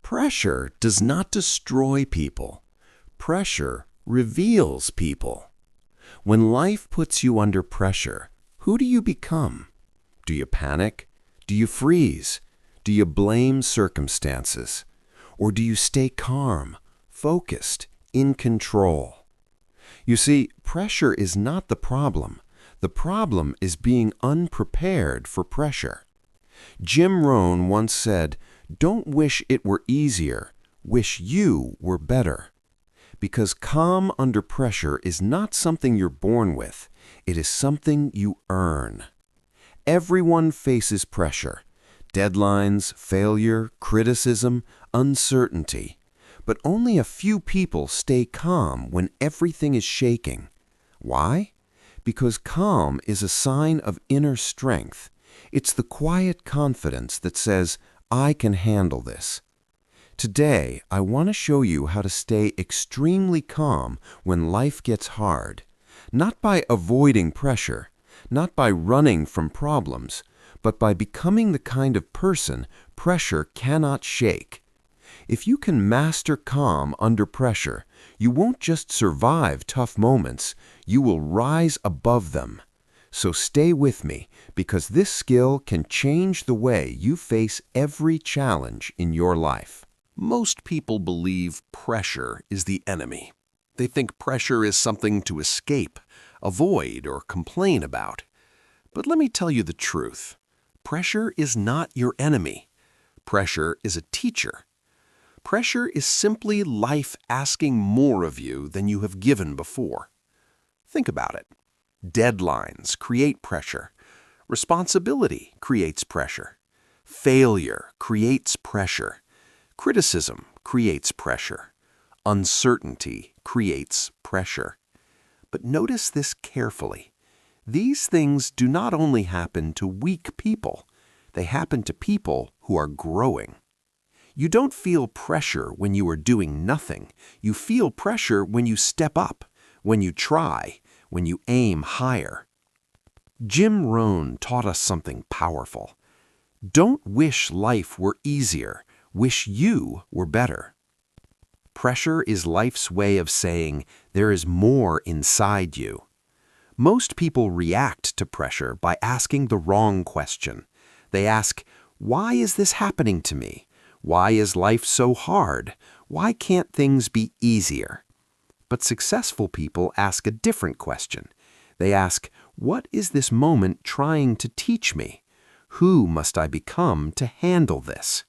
Pressure does not destroy people. Pressure reveals people. When life puts you under pressure, who do you become? Do you panic? Do you freeze? Do you blame circumstances? Or do you stay calm, focused, in control? You see, pressure is not the problem. The problem is being unprepared for pressure. Jim Rohn once said, "Don't wish it were easier, wish you were better." Because calm under pressure is not something you're born with, it is something you earn. Everyone faces pressure, deadlines, failure, criticism, uncertainty. But only a few people stay calm when everything is shaking. Why? Because calm is a sign of inner strength. It's the quiet confidence that says, "I can handle this." Today, I want to show you how to stay extremely calm when life gets hard. Not by avoiding pressure, not by running from problems, but by becoming the kind of person pressure cannot shake. If you can master calm under pressure, you won't just survive tough moments, you will rise above them. So stay with me, because this skill can change the way you face every challenge in your life. Most people believe pressure is the enemy. They think pressure is something to escape, avoid, or complain about. But let me tell you the truth. Pressure is not your enemy. Pressure is a teacher. Pressure is simply life asking more of you than you have given before. Think about it. Deadlines create pressure. Responsibility creates pressure. Failure creates pressure. Criticism creates pressure. Uncertainty creates pressure. But notice this carefully. These things do not only happen to weak people, they happen to people who are growing. You don't feel pressure when you are doing nothing. You feel pressure when you step up, when you try, when you aim higher. Jim Rohn taught us something powerful. Don't wish life were easier. Wish you were better. Pressure is life's way of saying there is more inside you. Most people react to pressure by asking the wrong question. They ask, "Why is this happening to me? Why is life so hard? Why can't things be easier?" But successful people ask a different question. They ask, "What is this moment trying to teach me? Who must I become to handle this?"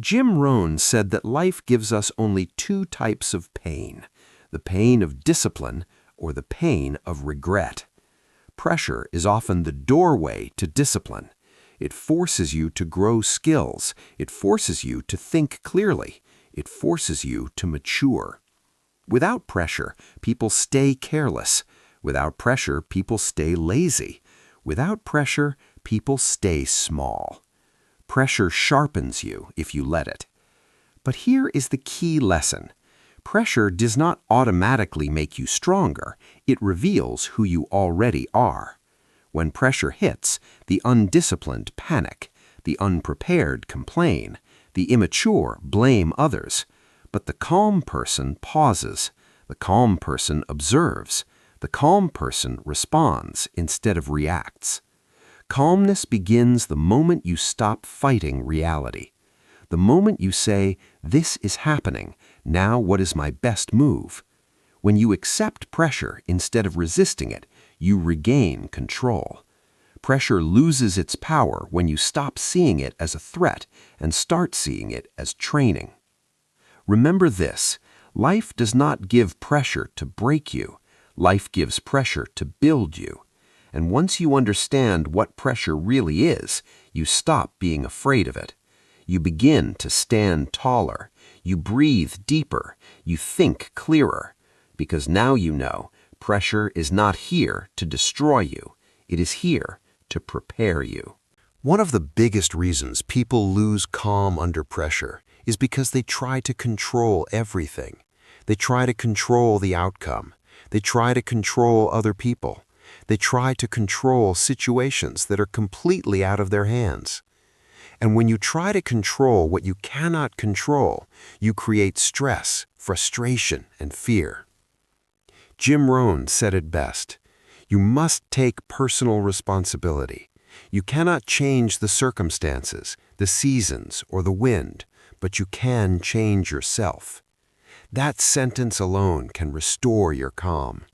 Jim Rohn said that life gives us only two types of pain, the pain of discipline or the pain of regret. Pressure is often the doorway to discipline. It forces you to grow skills. It forces you to think clearly. It forces you to mature. Without pressure, people stay careless. Without pressure, people stay lazy. Without pressure, people stay small. Pressure sharpens you if you let it. But here is the key lesson. Pressure does not automatically make you stronger. It reveals who you already are. When pressure hits, the undisciplined panic, the unprepared complain, the immature blame others. But the calm person pauses. The calm person observes. The calm person responds instead of reacts. Calmness begins the moment you stop fighting reality. The moment you say, "This is happening. Now what is my best move?" When you accept pressure instead of resisting it, you regain control. Pressure loses its power when you stop seeing it as a threat and start seeing it as training. Remember this, life does not give pressure to break you. Life gives pressure to build you. And once you understand what pressure really is, you stop being afraid of it. You begin to stand taller. You breathe deeper. You think clearer. Because now you know pressure is not here to destroy you. It is here to prepare you. One of the biggest reasons people lose calm under pressure is because they try to control everything. They try to control the outcome. They try to control other people. They try to control situations that are completely out of their hands. And when you try to control what you cannot control, you create stress, frustration, and fear. Jim Rohn said it best. You must take personal responsibility. You cannot change the circumstances, the seasons, or the wind, but you can change yourself. That sentence alone can restore your calm.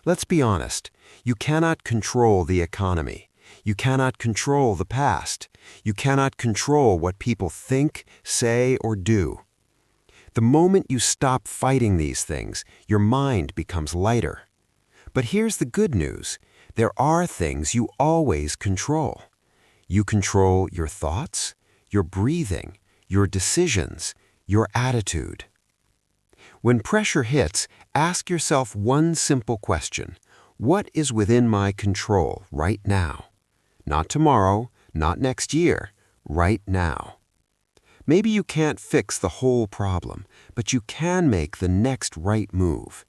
Let's be honest, you cannot control the economy. You cannot control the past. You cannot control what people think, say, or do. The moment you stop fighting these things, your mind becomes lighter. But here's the good news. There are things you always control. You control your thoughts, your breathing, your decisions, your attitude. When pressure hits, ask yourself one simple question. What is within my control right now? Not tomorrow, not next year, right now. Maybe you can't fix the whole problem, but you can make the next right move.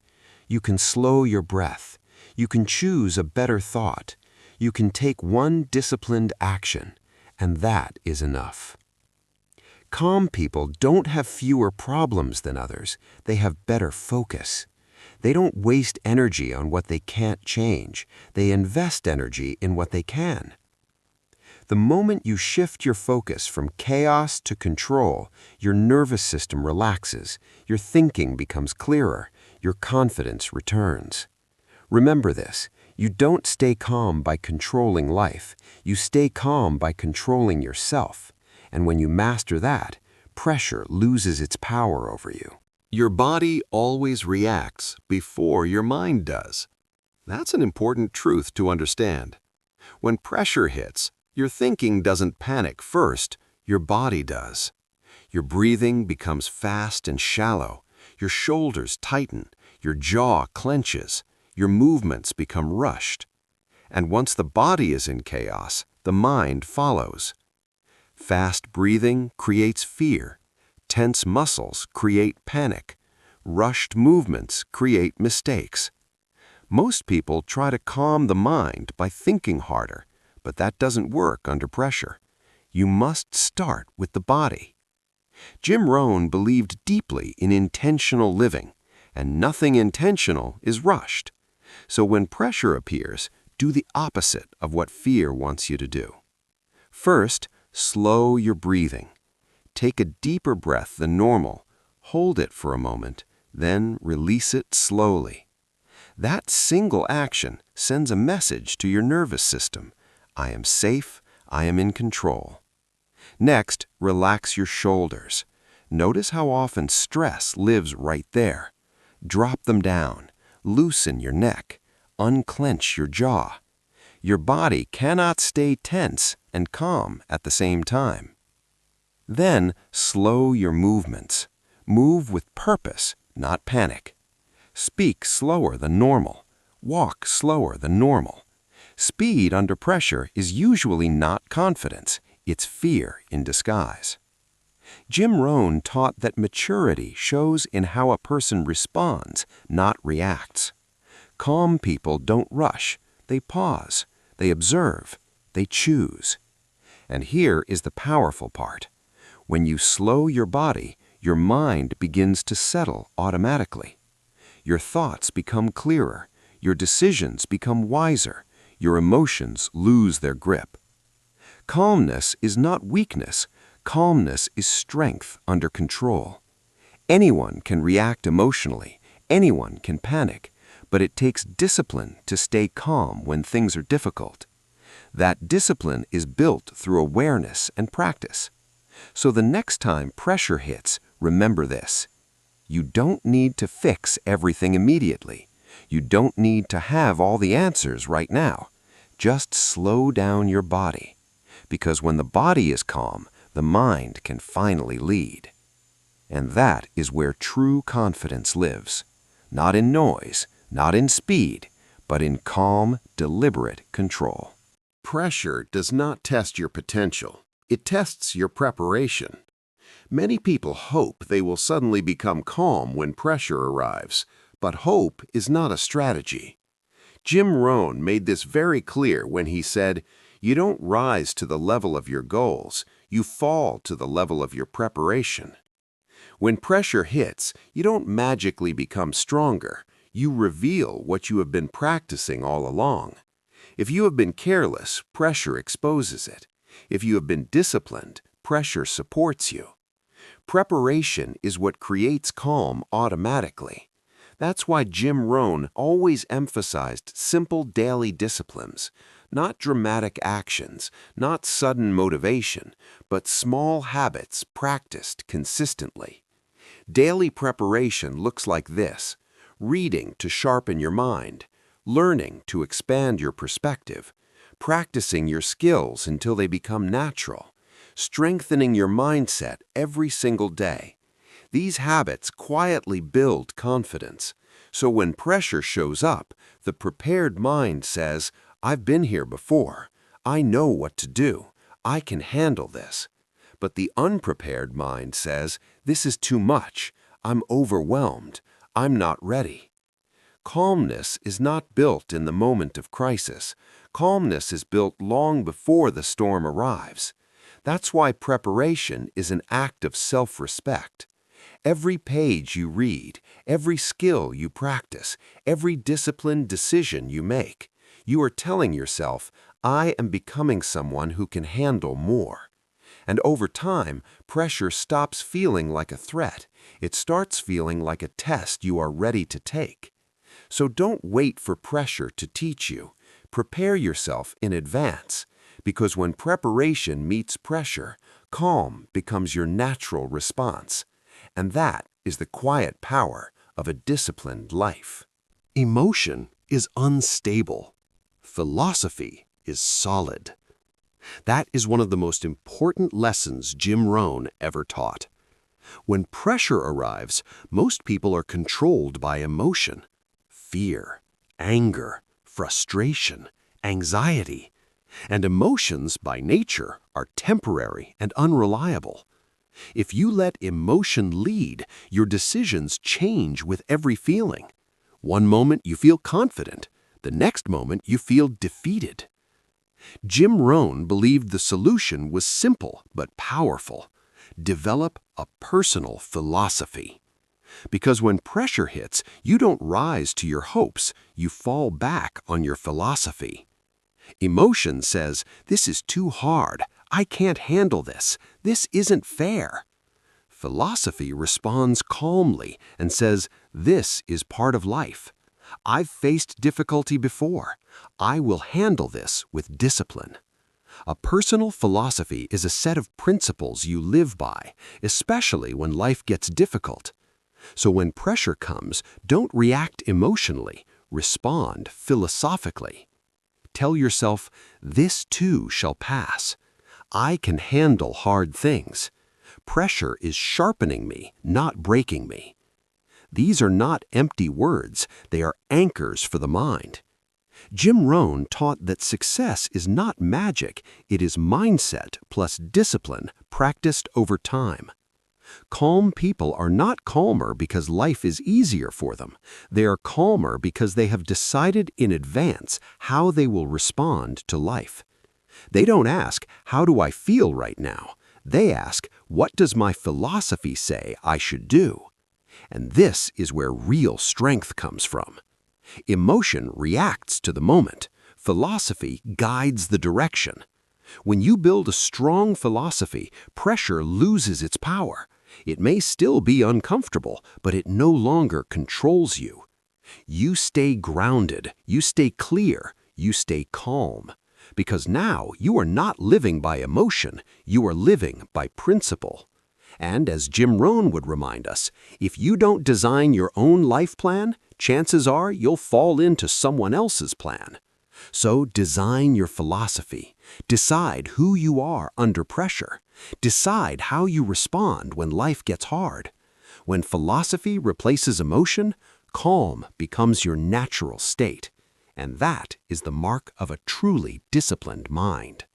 You can slow your breath. You can choose a better thought. You can take one disciplined action, and that is enough. Calm people don't have fewer problems than others. They have better focus. They don't waste energy on what they can't change. They invest energy in what they can. The moment you shift your focus from chaos to control, your nervous system relaxes, your thinking becomes clearer, your confidence returns. Remember this, you don't stay calm by controlling life. You stay calm by controlling yourself. And when you master that, pressure loses its power over you. Your body always reacts before your mind does. That's an important truth to understand. When pressure hits, your thinking doesn't panic first, your body does. Your breathing becomes fast and shallow, your shoulders tighten, your jaw clenches, your movements become rushed. And once the body is in chaos, the mind follows. Fast breathing creates fear. Tense muscles create panic. Rushed movements create mistakes. Most people try to calm the mind by thinking harder, but that doesn't work under pressure. You must start with the body. Jim Rohn believed deeply in intentional living, and nothing intentional is rushed. So when pressure appears, do the opposite of what fear wants you to do. First, slow your breathing. Take a deeper breath than normal, hold it for a moment, then release it slowly. That single action sends a message to your nervous system. I am safe, I am in control. Next, relax your shoulders. Notice how often stress lives right there. Drop them down, loosen your neck, unclench your jaw. Your body cannot stay tense and calm at the same time. Then, slow your movements. Move with purpose, not panic. Speak slower than normal. Walk slower than normal. Speed under pressure is usually not confidence, it's fear in disguise. Jim Rohn taught that maturity shows in how a person responds, not reacts. Calm people don't rush, they pause, they observe, they choose. And here is the powerful part. When you slow your body, your mind begins to settle automatically. Your thoughts become clearer, your decisions become wiser, your emotions lose their grip. Calmness is not weakness. Calmness is strength under control. Anyone can react emotionally. Anyone can panic. But it takes discipline to stay calm when things are difficult. That discipline is built through awareness and practice. So the next time pressure hits, remember this. You don't need to fix everything immediately. You don't need to have all the answers right now. Just slow down your body. Because when the body is calm, the mind can finally lead. And that is where true confidence lives. Not in noise, not in speed, but in calm, deliberate control. Pressure does not test your potential. It tests your preparation. Many people hope they will suddenly become calm when pressure arrives, but hope is not a strategy. Jim Rohn made this very clear when he said, "You don't rise to the level of your goals, You fall to the level of your preparation. When pressure hits, you don't magically become stronger. You reveal what you have been practicing all along. If you have been careless, pressure exposes it. If you have been disciplined, pressure supports you. Preparation is what creates calm automatically. That's why Jim Rohn always emphasized simple daily disciplines, not dramatic actions, not sudden motivation, but small habits practiced consistently. Daily preparation looks like this: reading to sharpen your mind, learning to expand your perspective, practicing your skills until they become natural, strengthening your mindset every single day. These habits quietly build confidence. So when pressure shows up, the prepared mind says, "I've been here before. I know what to do. I can handle this." But the unprepared mind says, "This is too much. I'm overwhelmed. I'm not ready." Calmness is not built in the moment of crisis. Calmness is built long before the storm arrives. That's why preparation is an act of self-respect. Every page you read, every skill you practice, every disciplined decision you make, you are telling yourself, "I am becoming someone who can handle more." And over time, pressure stops feeling like a threat. It starts feeling like a test you are ready to take. So don't wait for pressure to teach you. Prepare yourself in advance, because when preparation meets pressure, calm becomes your natural response. And that is the quiet power of a disciplined life. Emotion is unstable. Philosophy is solid. That is one of the most important lessons Jim Rohn ever taught. When pressure arrives, most people are controlled by emotion: fear, anger, frustration, anxiety. And emotions, by nature, are temporary and unreliable. If you let emotion lead, your decisions change with every feeling. One moment you feel confident, the next moment you feel defeated. Jim Rohn believed the solution was simple but powerful: develop a personal philosophy. Because when pressure hits, you don't rise to your hopes, you fall back on your philosophy. Emotion says, "This is too hard. I can't handle this. This isn't fair." Philosophy responds calmly and says, "This is part of life. I've faced difficulty before. I will handle this with discipline." A personal philosophy is a set of principles you live by, especially when life gets difficult. So when pressure comes, don't react emotionally, respond philosophically. Tell yourself, "This too shall pass. I can handle hard things. Pressure is sharpening me, not breaking me." These are not empty words, they are anchors for the mind. Jim Rohn taught that success is not magic, it is mindset plus discipline practiced over time. Calm people are not calmer because life is easier for them. They are calmer because they have decided in advance how they will respond to life. They don't ask, "How do I feel right now?" They ask, "What does my philosophy say I should do?" And this is where real strength comes from. Emotion reacts to the moment. Philosophy guides the direction. When you build a strong philosophy, pressure loses its power. It may still be uncomfortable, but it no longer controls you. You stay grounded, you stay clear, you stay calm. Because now you are not living by emotion, you are living by principle. And as Jim Rohn would remind us, if you don't design your own life plan, chances are you'll fall into someone else's plan. So design your philosophy. Decide who you are under pressure. Decide how you respond when life gets hard. When philosophy replaces emotion, calm becomes your natural state. And that is the mark of a truly disciplined mind.